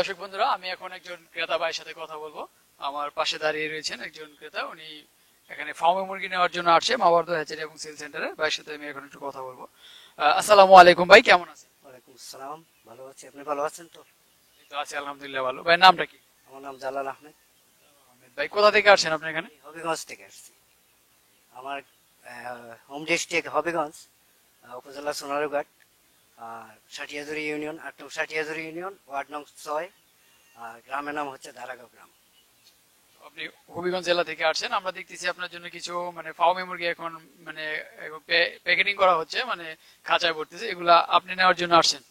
দর্শক বন্ধুরা, আমি এখন একজন ক্রেতা ভাইয়ের সাথে কথা বলবো। আমার পাশে দাঁড়িয়ে রয়েছেন একজন ক্রেতা, উনি এখানে ফার্মে মুরগি নেওয়ার জন্য আসছে মাবার্দ হ্যাচারি এবং সেল সেন্টারে। ভাইয়ের সাথে আমি এখন একটু কথা বলবো। আসসালামু আলাইকুম ভাই, কেমন আছেন? ওয়ালাইকুম আসসালাম, ভালো আছি। আপনি ভালো আছেন তো? এই তো আছি আলহামদুলিল্লাহ ভালো। ভাই নামটা কি? আমার নাম জালাল আহমেদ। ভাই কোথা থেকে আসছেন আপনি এখানে? হবিগঞ্জ থেকে আসছি। আমার হোম ডিস্ট্রিক্ট হবিগঞ্জ, উপজেলা সোনারুঘাট, আর সাটিয়াজুরি ইউনিয়ন, ৮ নং সাটিয়াজুরি ইউনিয়ন, ওয়ার্ড নং ৬, আর গ্রামের নাম হচ্ছে দারাগাঁও গ্রাম। আপনি হবিগঞ্জ জেলা থেকে আসছেন। আমরা দেখতেছি আপনার জন্য কিছু মানে ফার্মে মুরগি এখন মানে প্যাকেটিং করা হচ্ছে, মানে খাঁচায় ভরতেছে, এগুলা আপনি নেওয়ার জন্য আসছেন?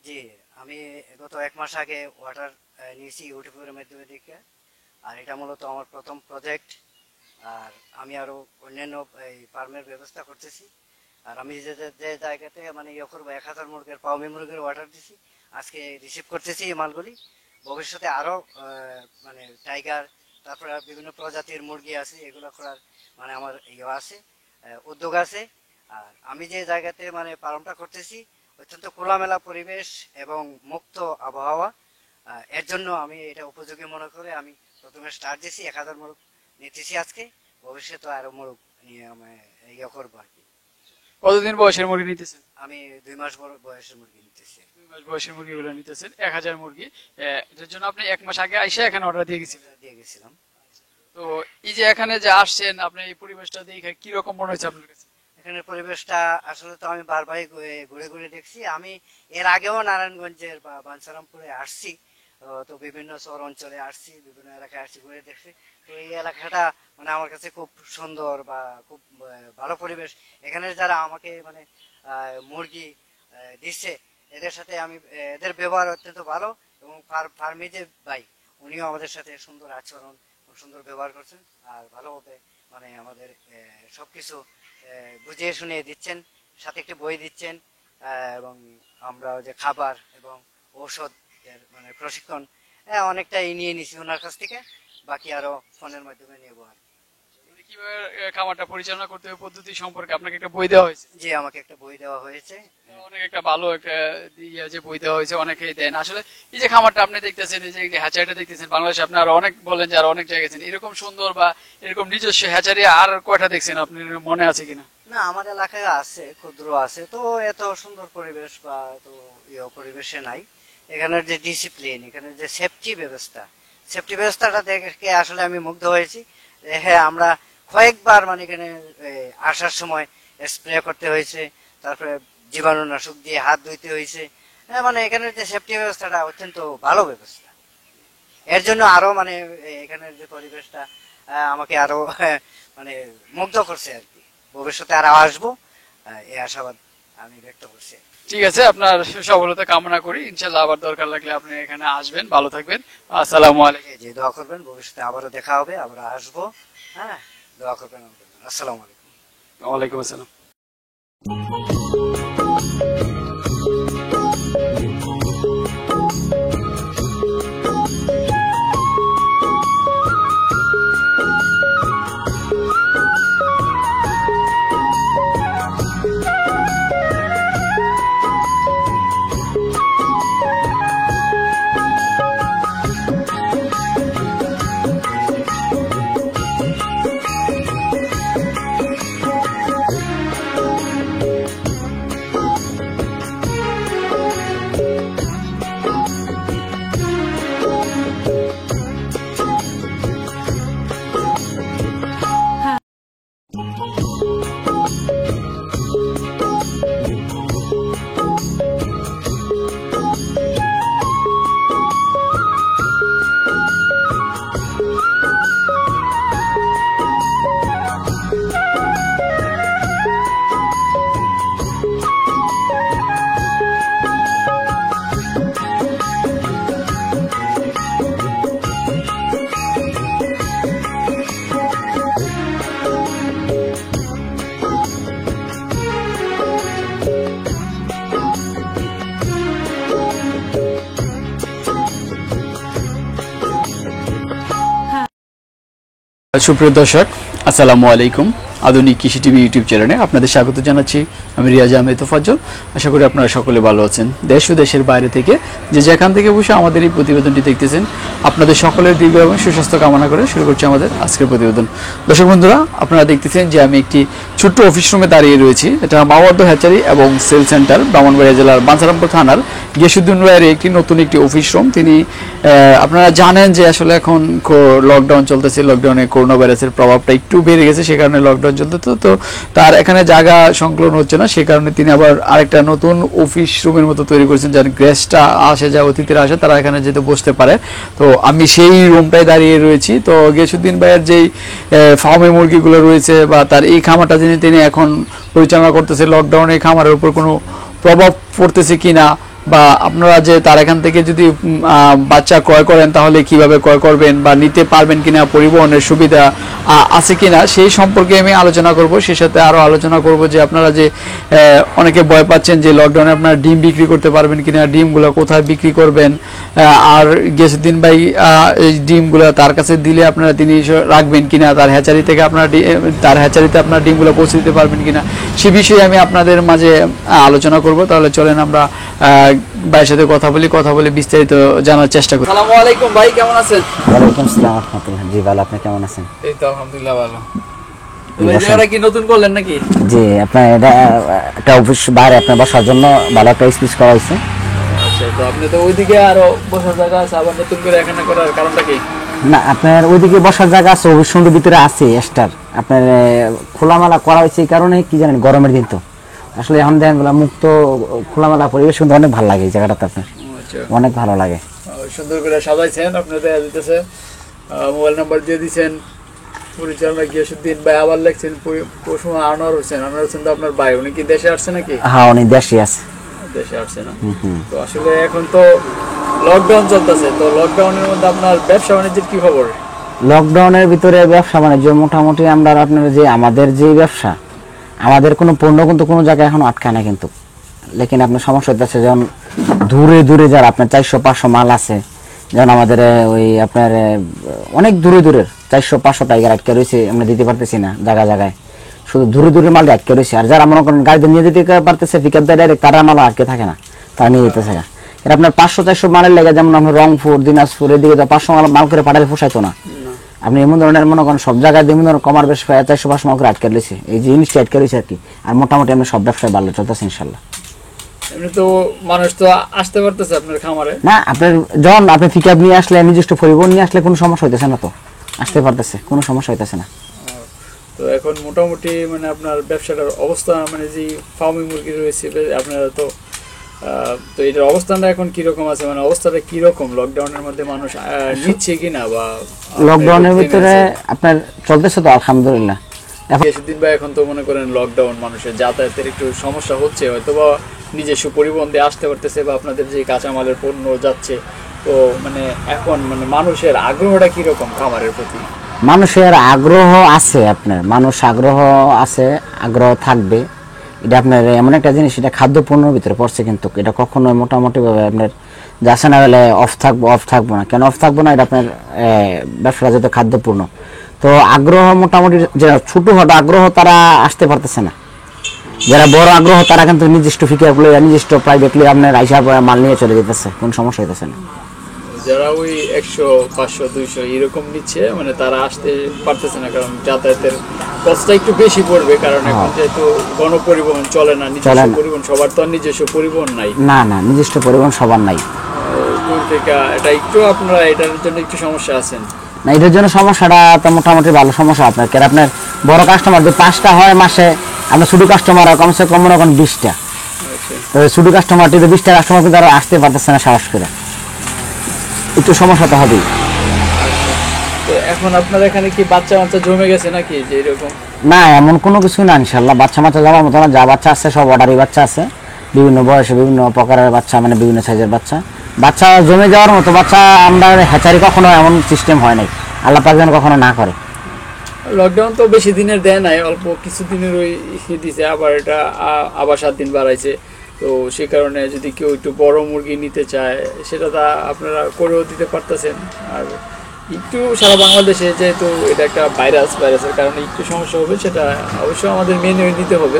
জি, আমি গত ১ মাস আগে অর্ডার নিয়েছি ইউটিউবের মাধ্যমে দেখে। আর এটা মূলত আমার প্রথম প্রজেক্ট। আর আমি আরো অন্যান্য এই ফার্মের ব্যবস্থা করতেছি। আর আমি যে জায়গাতে মানে ইয়ে করবো ১,০০০ মুরগির ফার্মে মুরগির অর্ডার দিছি, আজকে রিসিভ করতেছি এই মালগুলি। ভবিষ্যতে আরো মানে টাইগার, তারপরে বিভিন্ন প্রজাতির মুরগি আছে, এগুলো করার মানে আমার ইয়ে আছে, উদ্যোগ আছে। আর আমি যে জায়গাতে মানে ফার্মটা করতেছি অত্যন্ত খোলামেলা পরিবেশ এবং মুক্ত আবহাওয়া। এর জন্য আমি এটা উপযোগী মনে করে আমি প্রথমে স্টার্ট দিয়েছি। ১,০০০ মুরগ নিতেছি আজকে, ভবিষ্যতে আরো মুরগ নিয়ে আমি ইয়ে করবো আর কি। কতদিন বয়সের মুরগি নিতেছেন? আমি ২ মাস বয়সের মুরগি নিতেছি। ২ মাস বয়সের মুরগিগুলো নিতেছেন, ১,০০০ মুরগি। এটার জন্য আপনি ১ মাস আগে আইসা এখানে অর্ডার দিয়ে গেছিলাম। তো এই যে এখানে যে আসছেন, আপনি এই পরিবেশটা দেখে কি রকম মনে হচ্ছে আপনার কাছে? এখানের পরিবেশটা আসলে তো আমি বারবারই ঘুরে ঘুরে দেখছি। আমি এর আগেও নারায়ণগঞ্জের বা বাঞ্ছারামপুরে আসছি, তো বিভিন্ন শহর অঞ্চলে আসছি, বিভিন্ন এলাকায় আসছি, ঘুরে দেখছি। তো এই এলাকাটা মানে আমার কাছে খুব সুন্দর বা খুব ভালো পরিবেশ। এখানে যারা আমাকে মানে মুরগি দিচ্ছে, এদের সাথে আমি এদের ব্যবহার অত্যন্ত ভালো। এবং ফার্মে যে ভাই, উনিও আমাদের সাথে সুন্দর আচরণ, সুন্দর ব্যবহার করছেন। আর ভালোভাবে মানে আমাদের সবকিছু বুঝিয়ে শুনিয়ে দিচ্ছেন, সাথে একটি বই দিচ্ছেন। এবং আমরা যে খাবার এবং ঔষধ মানে প্রশিক্ষণ অনেকটাই নিয়ে নিছি ওনার কাছ থেকে। বাকি আরো ফোনের মাধ্যমে নেবো আর কিভাবে খামারটা পরিচালনা করতে হবে পদ্ধতি সম্পর্কে আপনাকে একটা বই দেওয়া হয়েছে? জি, আমাকে একটা বই দেওয়া হয়েছে। অনেক একটা ভালো একটা যে বই দেওয়া হয়েছে, অনেকেই দেন। আসলে এই যে খামারটা আপনি দেখতেছেন, এই যে হ্যাচারিটা দেখতেছেন, বাংলাদেশে আপনি আরো অনেক বলেন যে আরো অনেক জায়গায় আছেন, এরকম সুন্দর বা এরকম নিজস্ব হ্যাচারি আর কয়টা দেখছেন আপনার মনে আছে কিনা? না, আমার এলাকায় আছে, ক্ষুদ্র আছে, তো এত সুন্দর পরিবেশ বা এত পরিবেশে নাই। এখানের যে ডিসিপ্লিন, এখানের যে সেফটি ব্যবস্থাটা দেখে আসলে আমি মুগ্ধ হয়েছি। হ্যাঁ, আমরা কয়েকবার মানে এখানে আসার সময় স্প্রে করতে হয়েছে, তারপরে জীবাণুনাশক দিয়ে হাত ধুইতে হয়েছে। মানে এখানের যে সেফটি ব্যবস্থাটা অত্যন্ত ভালো ব্যবস্থা। এর জন্য আরো মানে এখানের যে পরিবেশটা আমাকে আরো মানে মুগ্ধ করছে আর কি। ভবিষ্যতে আরো আসবো, এই আশাবাদ আমি ব্যক্ত করছি। ঠিক আছে, আপনার সফলতা কামনা করি। ইনশাল্লাহ আবার দরকার লাগলে আপনি এখানে আসবেন। ভালো থাকবেন। আসসালামু আলাইকুম। যে দোয়া করবেন, ভবিষ্যতে আবারও দেখা হবে, আমরা আসবো। হ্যাঁ, দোয়া করবেন। আসসালামু আলাইকুম। ওয়ালাইকুম আসসালাম। সুপ্রিয় দর্শক, আসসালামু আলাইকুম। আধুনিক কৃষি টিভি ইউটিউব চ্যানেলে আপনাদের স্বাগত জানাচ্ছি। আমি রিয়াজ আহমেদ তোফাজ্জল। আশা করি আপনারা সকলে ভালো আছেন। দেশ ও দেশের বাইরে থেকে যে যেখান থেকে বসে আমাদের এই প্রতিবেদনটি দেখতেছেন, আপনাদের সকলের দীর্ঘ এবং সুস্বাস্থ্য কামনা করে শুরু করছি আমাদের আজকের প্রতিবেদন। দর্শক বন্ধুরা, আপনারা দেখতেছেন যে আমি একটি ছোট্ট অফিস রুমে দাঁড়িয়ে রয়েছি। এটা মাওয়ার্দ হ্যাচারি এবং সেল সেন্টার, ব্রাহ্মণবাড়িয়া জেলার বাঞ্ছারামপুর থানার গিয়াসউদ্দিন ভাইয়ের নতুন একটি অফিস রুম। তিনি আপনারা জানেন যে আসলে এখন লকডাউন চলতেছে, লকডাউনে করোনা ভাইরাসের প্রভাবটা একটু বেড়ে গেছে, সে কারণে লকডাউন চলতেছে, তো তার এখানে জায়গা সংকলন হচ্ছে না, সে কারণে তিনি আবার আরেকটা নতুন অফিস রুমের মতো তৈরি করেছেন, যার গেস্টরা আসে, যা অতিথিরা আসে তারা এখানে যেতে বসতে পারে। তো আমি সেই রুমটায় দাঁড়িয়ে রয়েছি। তো গিয়াসউদ্দিন ভাইয়ের যেই ফার্মে মুরগিগুলো রয়েছে বা তার এই খামারটা তিনি এখন পরিচালনা করতেছে, লকডাউনে এই খামারের উপর কোনো প্রভাব পড়তেছে কিনা, বা আপনারা যে তার এখান থেকে যদি বাচ্চা ক্রয় করেন তাহলে কিভাবে ক্রয় করবেন বা নিতে পারবেন কিনা, পরিবহনের সুবিধা আছে কিনা, সেই সম্পর্কে আমি আলোচনা করব। সেই সাথে আরও আলোচনা করব যে আপনারা যে অনেকে ভয় পাচ্ছেন যে লকডাউনে আপনারা ডিম বিক্রি করতে পারবেন কিনা, ডিমগুলো কোথায় বিক্রি করবেন, আর গিয়াসউদ্দিন ভাই এই ডিমগুলো তার কাছে দিলে আপনারা তিনি রাখবেন কিনা, তার হ্যাচারি থেকে আপনারা তার হ্যাচারিতে আপনারা ডিমগুলো পৌঁছে দিতে পারবেন কিনা, সে বিষয়ে আমি আপনাদের মাঝে আলোচনা করব। তাহলে চলেন আমরা ভাইয়ের সাথে কথা বলে বিস্তারিত জানার চেষ্টা করি। আসসালামু আলাইকুম ভাই, কেমন আছেন? ওয়ালাইকুম আসসালাম ওয়া রাহমাতুল্লাহ। জি ভালো, আপনি কেমন আছেন? এই তো আলহামদুলিল্লাহ ভালো। এই জায়গাটা কি নতুন করলেন নাকি? জি, আপনার এটা একটা অফিস বাইরে আপনার বসার জন্য ভালো একটা স্পেস করা হয়েছে। আচ্ছা, তো আপনি তো ওইদিকে আরো বসার জায়গা আছে, আবার নতুন করে এখানে করার কারণটা কি? না, আপনার ওইদিকে বসার জায়গা আছে, অফিস রুমের ভিতরে আছে এক্সট্রা। আপনার খোলামেলা করা হয়েছে এই কারণে কি জানেন, গরমের দিন তো আসলে এখন দেখেন মুক্ত খোলামেলা পরিবেশ কিন্তু অনেক ভালো লাগে এই জায়গাটাতে, আপনার অনেক ভালো লাগে। সুন্দর করে সাজাইছেন, আপনাদের দেখা দিতেছে মোবাইল নাম্বার দিয়ে দিচ্ছেন, পরিচালনা গিয়াসউদ্দিন ভাই, আবার লিখছেন পশুমা আনোয়ার হোসেন। আনোয়ার হোসেন তো আপনার ভাই, উনি কি দেশে আসছে নাকি? হ্যাঁ, উনি দেশে আছে। দেশে আসছে না? তো আসলে এখন তো লকডাউন চলতেছে, তো লকডাউনের মধ্যে আপনার ব্যবসা বাণিজ্যের কি খবর? লকডাউনের ভিতরে ব্যবসা বাণিজ্য মোটামুটি আমরা আপনার যে আমাদের যে ব্যবসা, আমাদের কোনো পণ্য কিন্তু কোনো জায়গায় এখন আটকায় না কিন্তু, লেকিন আপনার সমস্যা হচ্ছে যেমন দূরে দূরে যারা আপনার 400-500 মাল আছে, যেমন আমাদের ওই আপনার অনেক দূরে দূরের 400-500 টাইগার আটকে রয়েছে, আমরা দিতে পারতেছি না জায়গায় জায়গায়, শুধু দূরে দূরে মাল আটকে রয়েছে। আর যারা মনে করেন গাড়িতে নিয়ে যেতে পারতেছে পিকআপ দিয়ে ডাইরেক্ট, তারা মাল আটকে থাকে না, তারা নিয়ে যেতেছে না। এটা আপনার 500-400 মালের লেগে, যেমন আপনার রংপুর, দিনাজপুর এদিকে 500 মাল করে পাঠালে পোষাইতো না। আপনি এমন ধরনের মনে করেন সব জায়গায় এমন ধরনের কমার বেশ 400-500 মাল করে আটকে রয়েছে, এই জিনিসটা আটকে রয়েছে আর কি। আর মোটামুটি আমরা সব ব্যবসায় ভালো চলতেছে ইনশাল্লাহ। এমনি তো মানুষ তো আসতে পারতেছে আপনার খামারে না, আপনার যখন আপনি পিকআপ নিয়ে আসলে, নিজস্ব পরিবহন নিয়ে আসলে কোনো সমস্যা হইতেছে না, তো আসতে পারতেছে, কোনো সমস্যা হইতেছে না। তো এখন মোটামুটি মানে আপনার ব্যবসাটার অবস্থা, মানে যে ফার্মিং মুরগি রয়েছে আপনারা তো এটার অবস্থানটা এখন কিরকম আছে, মানে অবস্থাটা কিরকম লকডাউনের মধ্যে মানুষ নিচ্ছে কিনা, বা লকডাউনের ভিতরে আপনার চলতেছে তো আলহামদুলিল্লাহ। গিয়াসউদ্দিন ভাই, এখন তো মনে করেন লকডাউন, মানুষের যাতায়াতের একটু সমস্যা হচ্ছে, হয়তো বা নিজস্ব পরিবহন দিয়ে আসতে পারতেছে, বা আপনাদের যে কাঁচামালের পণ্য যাচ্ছে, তো মানে এখন মানে মানুষের আগ্রহটা কিরকম খামারের প্রতি? মানুষের আগ্রহ আছে, আপনার মানুষ আগ্রহ আছে, আগ্রহ থাকবে। এটা আপনার এমন একটা জিনিস, এটা খাদ্য পণ্যের ভিতরে পড়ছে, কিন্তু এটা কখনোই মোটামুটি ভাবে আপনার যাচ্ছে না বলে অফ থাকবো না। কেন অফ থাকবো না? এটা আপনার ব্যবসাটা যেহেতু খাদ্যপূর্ণ, তো আগ্রহ মোটামুটি যারা ছোটখাটো আগ্রহ তারা আসতে পারতেছে না, যারা বড় আগ্রহ তারা কিন্তু নির্দিষ্ট ফিকার নিজস্ব প্রাইভেটলি আপনার আইসা মাল নিয়ে চলে যেতেছে, কোনো সমস্যা হইতেছে না। যারা ওই 100, 500, 200 এরকম নিচ্ছে, মানে তারা আসতে পারতেছে না, কারণ যাতায়াতের কষ্টটা একটু বেশি পড়বে, কারণ এখন যেহেতু গণপরিবহন চলে না, নিজস্ব পরিবহন সবার তো আর নিজস্ব পরিবহন নাই। না, নিজস্ব পরিবহন সবার নাই। দূর থেকে এটা একটু আপনারা এটার জন্য একটু সমস্যা আছেন না, এটার জন্য সমস্যাটা তো মোটামুটি ভালো সমস্যা। আপনার আপনার বড় কাস্টমার যদি 5টা হয় মাসে, আপনার ছোট কাস্টমার কমসে কম মনে করেন 20টা, তো ছোট কাস্টমারটি 20টা কাস্টমার কিন্তু আরো আসতে পারতেছে না সাহস করে, একটু সমস্যা তো হবেই। তো এখন আপনার এখানে কি বাচ্চা জমে গেছে নাকি যে এরকম? না, এমন কোনো কিছুই না ইনশাল্লাহ। বাচ্চা যাওয়ার মতো না, যা বাচ্চা আছে সব অর্ডারি বাচ্চা আছে, বিভিন্ন বয়সে বিভিন্ন প্রকারের বাচ্চা, মানে বিভিন্ন সাইজের বাচ্চা জমে যাওয়ার মতো বাচ্চা। আমরা হ্যাচারি কখনো এমন সিস্টেম হয় নাই, আল্লাহ পাক যেন কখনো না করে। লকডাউন তো বেশি দিনের দেয় নাই, অল্প কিছুদিনের ওই দিছে, আবার এটা আবার 7 দিন বাড়াইছে। তো সেই কারণে যদি কেউ একটু বড় মুরগি নিতে চায়, সেটা তা আপনারা করেও দিতে পারতেছেন। আর একটু সারা বাংলাদেশে যেহেতু এটা একটা ভাইরাসের কারণে একটু সমস্যা হবে, সেটা অবশ্যই আমাদের মেনে নিতে হবে।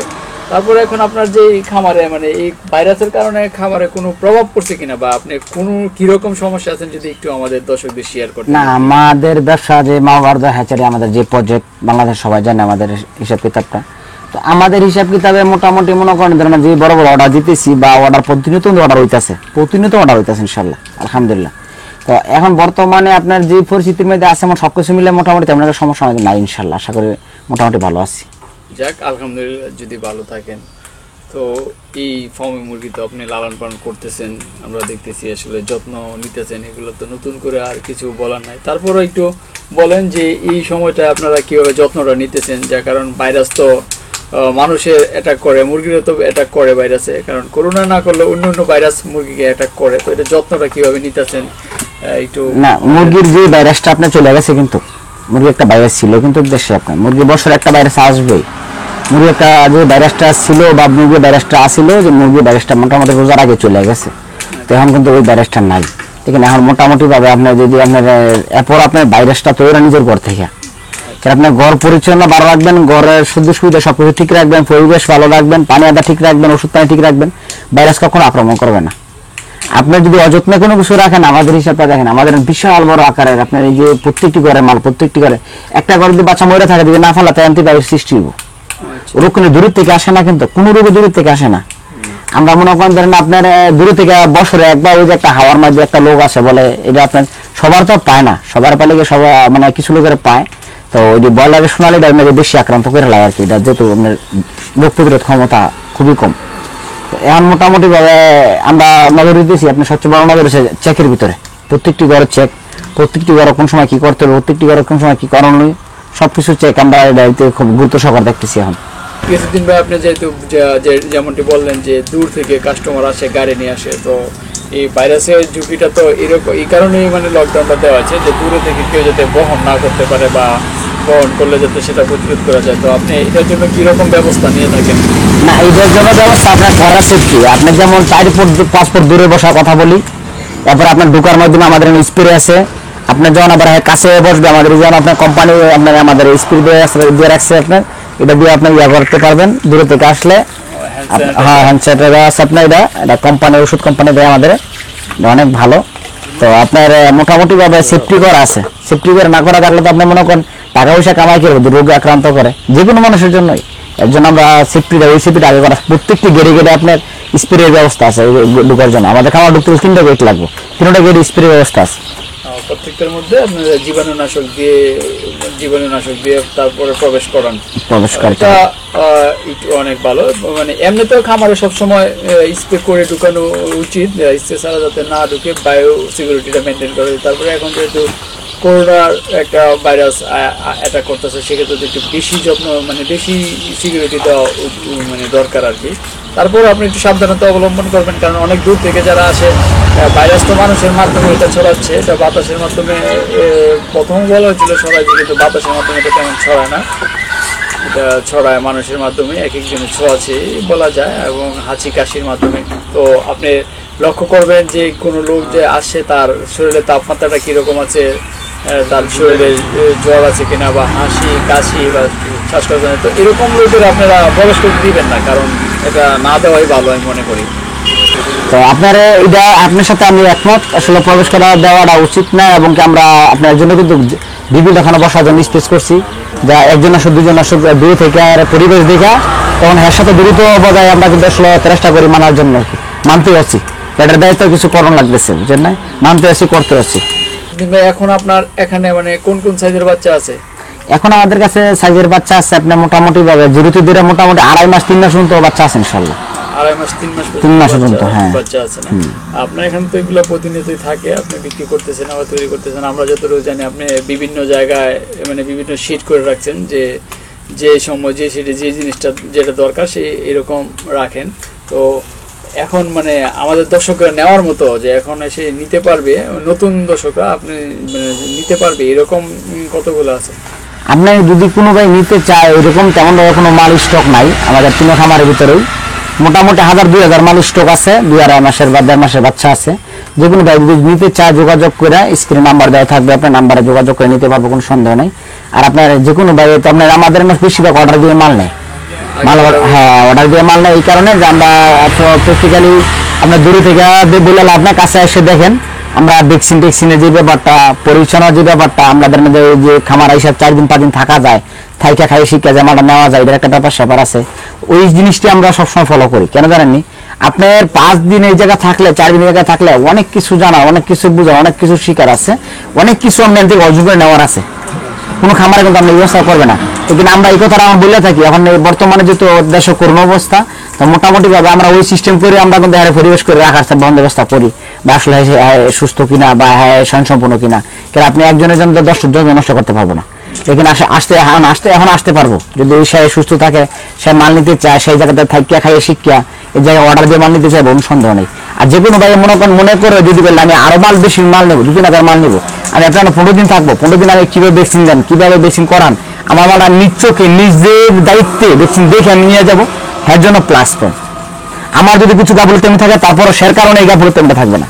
তারপরে এখন আপনার যে খামারে মানে এই ভাইরাসের কারণে খামারে কোনো প্রভাব পড়ছে কিনা, বা আপনি কোনো কিরকম সমস্যা আছেন যদি একটু আমাদের দর্শকদের শেয়ার করতেন। না, আমাদের ব্যবসা যে মাওবারদা হ্যাচারি, আমাদের যে প্রজেক্ট বাংলাদেশ সবাই জানে আমাদের হিসাব কিতাবটা। তো আমাদের হিসাব কিতাবে মোটামুটি মনে করেন ধরেন যে বড় বড় অর্ডার দিতেছি বা অর্ডার প্রতিনিয়ত অর্ডার হইতাছে ইনশাল্লাহ, আলহামদুলিল্লাহ। তো এখন বর্তমানে আপনার যে পরিস্থিতির মধ্যে আছে আমার সবকিছু মিলে মোটামুটি তেমন একটা সমস্যা আমাদের নাই ইনশাল্লাহ, আশা করি মোটামুটি ভালো আছি। যাক, আলহামদুলিল্লাহ যদি ভালো থাকেন। তো এই ফার্মে মুরগি তো আপনি লালন পালন করতেছেন, আমরা দেখতেছি আসলে যত্ন নিতেছেন, এগুলো তো নতুন করে আর কিছু বলার নাই। তারপরে একটু বলেন যে এই সময়টা আপনারা কিভাবে যত্নটা নিতেছেন, যার কারণ ভাইরাস তো মানুষের অ্যাটাক করে, মুরগিরও তো অ্যাটাক করে ভাইরাসে, কারণ করোনা না করলে অন্য অন্য ভাইরাস মুরগিকে অ্যাটাক করে। তো এটা যত্নটা কিভাবে নিতেছেন একটু। না, মুরগির যে ভাইরাসটা আপনার চলে গেছে, কিন্তু মুরগি একটা ভাইরাস ছিল কিন্তু দেশে আপনার মুরগি বছরে একটা ভাইরাস আসবেই। মুরগি একটা যে ভাইরাসটা ছিল বা মুরগির ভাইরাসটা আসছিল, যে মুরগির ভাইরাসটা মোটামুটি রোজার আগে চলে গেছে। তো এখন কিন্তু ওই ভাইরাসটা নাই, ঠিক আছে। এখন মোটামুটি ভাবে আপনার যদি আপনার এরপর আপনার ভাইরাসটা তৈরি নিজের ঘর থেকে, আপনার ঘর পরিচ্ছন্ন ভালো রাখবেন, ঘরের শুদ্ধ সুবিধা সবকিছু ঠিক রাখবেন, পরিবেশ ভালো রাখবেন, পানি আদা ঠিক রাখবেন, ওষুধ পানি ঠিক রাখবেন, ভাইরাস কখনো আক্রমণ করবে না। আপনি যদি অযত্নে কোনো কিছু রাখেন, আমাদের হিসাবটা দেখেন, আমাদের বিশাল বড় আকারের আপনার এই যে প্রত্যেকটি ঘরে মাল, প্রত্যেকটি ঘরে একটা ঘরে যদি বাচ্চা মরে থাকে, যদি না ফেলাতে অ্যান্টিভাইরাস সৃষ্টি হইব। রোগ কিন্তু দূরের থেকে আসে না, কিন্তু কোনো রোগ দূরের থেকে আসে না। আমরা মনে করেন ধরেন আপনার দূরে থেকে বছরে একবার ওই যে একটা হাওয়ার মধ্যে একটা লোক আসে বলে, এটা আপনার সবার তো পায় না, সবার পালে সবাই মানে কিছু লোকের পায়। তো ওই যে ব্রয়লারের সোনালি ডায়মন্ডে বেশি আক্রান্ত করে লাগে আর কি, এটা যেহেতু আপনার রোগ প্রতিরোধ ক্ষমতা খুবই কম। এখন মোটামুটি ভাবে আমরা নজর দিতেছি আপনার সবচেয়ে বড় নজর হচ্ছে চেকের ভিতরে, প্রত্যেকটি ঘরে চেক, প্রত্যেকটি ঘরে কোন সময় কি করতে হবে, প্রত্যেকটি ঘরে কোন সময় কি করণীয়, সবকিছু চেক আমরা এতে খুব গুরুত্ব সহকারে দেখতেছি। এখন কিছুদিন ভাই আপনি যেহেতু যেমনটি বললেন যে দূর থেকে কাস্টমার আসে, গাড়ি নিয়ে আসে, তো এই ভাইরাসের ঝুঁকিটা তো এরকম এই কারণেই মানে লকডাউনটা দেওয়া আছে যে দূরে থেকে কেউ যাতে বহন না করতে পারে, বা বহন করলে যাতে সেটা প্রতিরোধ করা যায়। তো আপনি এটার জন্য কিরকম ব্যবস্থা নিয়ে থাকেন? না, এইটার জন্য ব্যবস্থা আপনার করা সেফটি, আপনি যেমন 4-5 ফুট দূরে বসার কথা বলি, তারপর আপনার ঢোকার মাধ্যমে আমাদের স্প্রে আছে। আপনার যখন আবার কাছে বসবে, আমাদের যেমন আপনার কোম্পানি আপনার আমাদের স্প্রে দিয়ে রাখছে, আপনার এটা দিয়ে আপনি ইয়া করতে পারবেন দূরে থেকে আসলে। হ্যাঁ, হ্যান্ড স্যানিটাইজার আছে আপনার, এটা কোম্পানির ওষুধ কোম্পানি দেয় আমাদের, অনেক ভালো। তো আপনার মোটামুটি ভাবে সেফটি করা আছে। সেফটি করে না করা থাকলে তো আপনি মনে করেন টাকা পয়সা কামাই করে রোগে আক্রান্ত করে যে কোনো মানুষের জন্যই। এর জন্য আমরা সেফটিটা ওই সেফটিটা আগে করা, প্রত্যেকটি গেটে গেটে আপনার স্প্রের ব্যবস্থা আছে ঢোকার জন্য। আমাদের খামার ঢুকতে 3টা গেট লাগবে, 3টা গেটে স্প্রের ব্যবস্থা আছে। প্রত্যেকটার মধ্যে আপনার জীবাণুনাশক দিয়ে তারপরে প্রবেশ করান, এটা একটু অনেক ভালো। মানে এমনিতেও খামারে সবসময় স্প্রে করে ঢুকানো উচিত, স্প্রে ছাড়া যাতে না ঢুকে, বায়ো সিকিউরিটিটা মেনটেন করে। তারপরে এখন যেহেতু করোনার একটা ভাইরাস অ্যাটাক করতেছে, সেক্ষেত্রে একটু বেশি যত্ন মানে বেশি সিকিউরিটি দেওয়া মানে দরকার আর কি। তারপর আপনি একটু সাবধানতা অবলম্বন করবেন, কারণ অনেক দূর থেকে যারা আসে, ভাইরাস তো মানুষের মাধ্যমে এটা ছড়াচ্ছে, এটা বাতাসের মাধ্যমে প্রথম বলা হয়েছিল ছড়াইছে, কিন্তু বাতাসের মাধ্যমে এটা তেমন ছড়ায় না, এটা ছড়ায় মানুষের মাধ্যমে, এক একজনের ছোঁয়াছে বলা যায়, এবং হাঁচি কাশির মাধ্যমে। তো আপনি লক্ষ্য করবেন যে কোনো লোক যে আসে তার শরীরে তাপমাত্রাটা কীরকম আছে, তার শরীরে জ্বর আছে কিনা, বা হাসি কাশি বা শ্বাসকষ্ট, তো এরকম লোকের আপনারা প্রবেশ করতে দিবেন না, কারণ এটা না দেওয়াই ভালো আমি মনে করি। তো আপনার এটা আপনার সাথে আমি একমত, আসলে প্রবেশ করা দেওয়াটা উচিত না। এবং আমরা আপনার জন্য কিন্তু বিভিন্নখানে বসার জন্য স্পেস করছি, যা একজন আসুক দুজন আসুক দূরে থেকে আর পরিবেশ দেখা, তখন এর সাথে দ্রুত বজায় আমরা কিন্তু আসলে চেষ্টা করি মানার জন্য আর কি। মানতে আছি, এটার দায়িত্ব কিছু করণ লাগতেছে, বুঝলেন না, মানতে আছি, করতে আছি। এখন আপনার এখানে মানে কোন কোন সাইজের বাচ্চা আছে? এখন আমাদের কাছে সাইজের বাচ্চা আছে আপনার মোটামুটি ভাবে 0 থেকে 2 মোটামুটি 2.5 মাস 3 মাস পর্যন্ত বাচ্চা আছে ইনশাআল্লাহ। 2.5 মাস 3 মাস পর্যন্ত হ্যাঁ বাচ্চা আছে না? আপনার এখানে তো এগুলো প্রতিনিয়তই থাকে, আপনি বিক্রি করতেছেন আবার তৈরি করতেছেন। আমরা যতটুকু জানি আপনি বিভিন্ন জায়গায় মানে বিভিন্ন শীট করে রাখছেন, যে সময় যে শীটে যে জিনিসটা যেটা দরকার সেই এরকম রাখেন। তো এখন মানে আমাদের দর্শকরা নেওয়ার মতো যে এখন এসে নিতে পারবে, নতুন দর্শকরা আপনি মানে নিতে পারবে এরকম কতগুলো আছে? আপনি যদি কোনো ভাই নিতে চায় এরকম তেমন কোনো মাল স্টক নাই আমাদের 3 খামারের ভিতরেই। মোটামুটি 1000-2000 মাল স্টক আছে, 2-2.5 মাসের বা 1.5 মাসের বাচ্চা আছে। যে কোনো ভাই যদি নিতে চায় যোগাযোগ করে স্ক্রিনে নাম্বার দেওয়া থাকবে, আপনার নাম্বারে যোগাযোগ করে নিতে পারবো, কোনো সন্দেহ নেই। আর আপনার যে কোনো ভাই তো আপনার আমাদের বেশিরভাগ অর্ডার দিয়ে মাল নেয়, হ্যাঁ অর্ডার দিয়ে মাল নেয় এই কারণে যে আমরা প্র্যাকটিক্যালি আপনার দূরে থেকে বলে লাভ না, কাছে এসে দেখেন আমরা ভ্যাকসিনের যে ব্যাপারটা, পরিচ্ছন্নতার যে ব্যাপারটা, আমাদের মধ্যে যে খামার হিসাব 4 দিন 5 দিন থাকা যায়, থাইকা খাই শিক্ষা যায়, মালটা নেওয়া যায়, এটার একটা ব্যাপার স্যাপার আছে। ওই জিনিসটি আমরা সবসময় ফলো করি। কেন জানেননি, আপনার 5 দিন এই জায়গা থাকলে, 4 দিন এই জায়গায় থাকলে অনেক কিছু জানা, অনেক কিছু বোঝা, অনেক কিছু শিকার আছে, অনেক কিছু আপনার থেকে অর্জন করে নেওয়ার আছে। কোনো খামারে কিন্তু আপনি ব্যবস্থা করবে না। কিন্তু আমরা এই কথাটা আমরা বলে থাকি, এখন এই বর্তমানে যেহেতু দেশে করোনা অবস্থা, তো মোটামুটি ভাবে আমরা ওই সিস্টেম করে আমরা কিন্তু পরিবেশ করে রাখার বন্দোবস্ত করি, বা আসলে সুস্থ কিনা বা স্বয়ংসম্পূর্ণ কিনা। কারণ আপনি একজনের জন্য 10 জন নষ্ট করতে পারবো না। এখানে এখন আসতে পারবো যদি সে সুস্থ থাকে, সে মাল নিতে চায়, সেই জায়গাতে থাকিয়া খাইয়ে শিক্ষা এই জায়গায় অর্ডার দিয়ে মাল নিতে চাইবো, সন্দেহ নেই। আর যে কোনো ভাই মনে করে যদি বললে আমি আরো বেশি মাল নেবো, 2 দিন আগে মাল নেবো, আমি আপনার 15 দিন থাকবো, 15 দিন আগে কিভাবে ভ্যাকসিন দেন, কিভাবে ভ্যাকসিন করান, আমার মালটা নিচ্ছকে নিজের দায়িত্বে ভ্যাকসিন দেখে আমি নিয়ে যাবো, এর জন্য প্লাস পয়েন্ট। আমার যদি কিছু গাফলতি থাকে, তারপরও সের কারণে এই গাফলতি থাকবে না।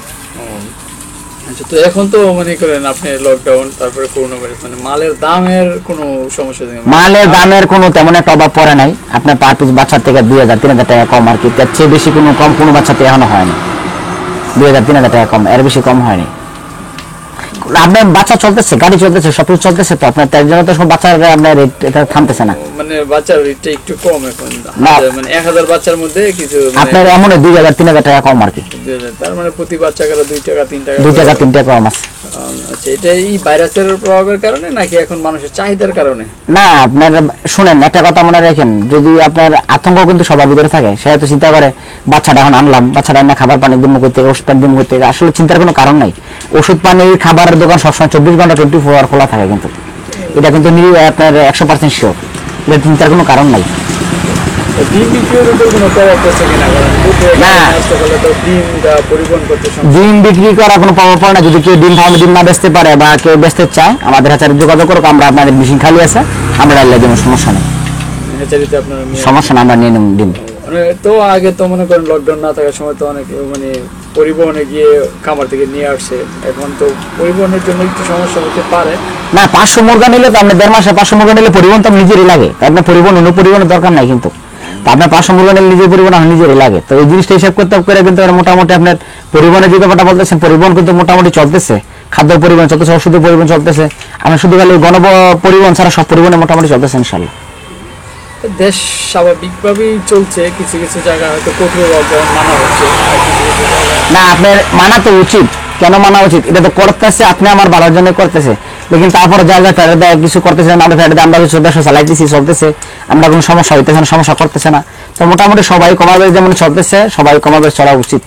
আচ্ছা, তো এখন তো মনে করেন আপনি লকডাউন, তারপরে করোনা ভাইরাস, মানে মালের দামের কোনো সমস্যা নেই? মালের দামের কোনো তেমন একটা অভাব পড়ে নাই। আপনার পার পিস বাচ্চার থেকে 2000-3000 টাকা কম, আর কি তার চেয়ে বেশি কোনো বাচ্চাতে এখনো হয়নি। 2000-3000 টাকা কম, এর বেশি কম হয়নি। আপনার বাচ্চা চলতেছে, গাড়ি চলতেছে, সবকিছু চলতেছে, তো আপনার তার জন্য তো সব বাচ্চার আপনার রেট এটা থামতেছে না। মানে বাচ্চার রেটটা একটু কম এখন, মানে 1000 বাচ্চার মধ্যে কিছু আপনার এমন 2000-3000 টাকা কম আর কি। তার মানে প্রতি বাচ্চা গেলে 2 টাকা 3 টাকা 2 টাকা 3 টাকা কম আছে। আচ্ছা, এটা এই ভাইরাসের প্রভাবের কারণে নাকি এখন মানুষের চাহিদার কারণে? না, আপনার শুনেন একটা কথা মনে রাখেন, যদি আপনার আতঙ্ক কিন্তু সবার ভিতরে থাকে, সে হয়তো চিন্তা করে বাচ্চাটা এখন আনলাম, বাচ্চাটা না খাবার পানি দিমু করতে, ওষুধ পানি দিমু করতে, আসলে চিন্তার কোনো কারণ নাই। ওষুধ পানির খাবারের দোকান সবসময় 24 ঘন্টা 24 আওয়ার খোলা থাকে, কিন্তু এটা কিন্তু আপনার 100% শিওর, এটা চিন্তার কোনো কারণ নাই। ডিম বিক্রির উপর কোনো প্রভাব পড়ছে কিনা? না, ডিম বিক্রি করা কোনো প্রভাব পড়ে না। যদি কেউ ডিম না বেচতে পারে বা কেউ বেচতে চায়, আমাদের হাতে যোগাযোগ করুক, আমরা আপনাদের মেশিন খালি আছে, আমরা দেবো, সমস্যা নেই, সমস্যা না, আমরা নিয়ে নেব ডিম। তো আগে তো মনে করেন লকডাউন না থাকার সময় তো অনেক মানে পরিবহনে গিয়ে খামার থেকে নিয়ে আসছে, এখন তো পরিবহনের জন্য একটু সমস্যা হতে পারে। না, 500 মুরগা নিলে তো আপনি 1.5 মাসে 500 মুরগা নিলে পরিবহন তো নিজেরই লাগে, আপনার অন্য পরিবহনের দরকার নাই। কিন্তু আপনার 500 মুরগা নিলে নিজের পরিবহন নিজেরই লাগে। তো এই জিনিসটা হিসাব করতে করে কিন্তু মোটামুটি আপনার পরিবহনের যে ব্যাপারটা বলতেছেন, পরিবহন কিন্তু মোটামুটি চলতেছে, খাদ্য পরিবহন চলতেছে, ওষুধের পরিবহন চলতেছে, আমরা শুধু খালি পরিবহন ছাড়া সব পরিবহনে মোটামুটি চলতেছে ইনশাল্লাহ। দেশ স্বাভাবিকভাবেই চলছে, কিছু কিছু জায়গায় হয়তো কঠোর লকডাউন মানা হচ্ছে। না, আপনার মানা তো উচিত। কেন মানা উচিত? এটা তো করতেছে, আপনি আমার ভালোর জন্য করতেছে, লেকিন তারপরে জায়গা ফেরত দেয় কিছু করতেছে না, আমরা ফেরত দেয়, আমরা কিছু দেশ চালাইতেছি, চলতেছে, আমরা কোনো সমস্যা হইতেছে না, সমস্যা করতেছে না। তো মোটামুটি সবাই কমাবে, যেমন চলতেছে সবাই কমাবে, চলা উচিত।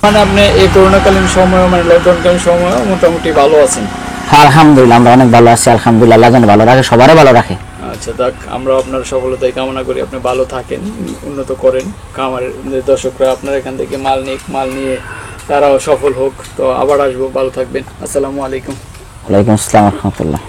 মানে আপনি এই করোনাকালীন সময়, মানে লকডাউনকালীন সময় মোটামুটি ভালো আছেন? হ্যাঁ, আলহামদুলিল্লাহ, আমরা অনেক ভালো আছি, আলহামদুলিল্লাহ, আল্লাহ যেন ভালো রাখে, সবারই ভালো রাখে। আচ্ছা, দেখ, আমরা আপনার সফলতাই কামনা করি, আপনি ভালো থাকেন, উন্নত করেন, খামারের দর্শকরা আপনার এখান থেকে মাল নিয়ে তারাও সফল হোক। তো আবার আসবো, ভালো থাকবেন, আসসালামু আলাইকুম। ওয়ালাইকুম আসসালাম রহমতুল্লাহ।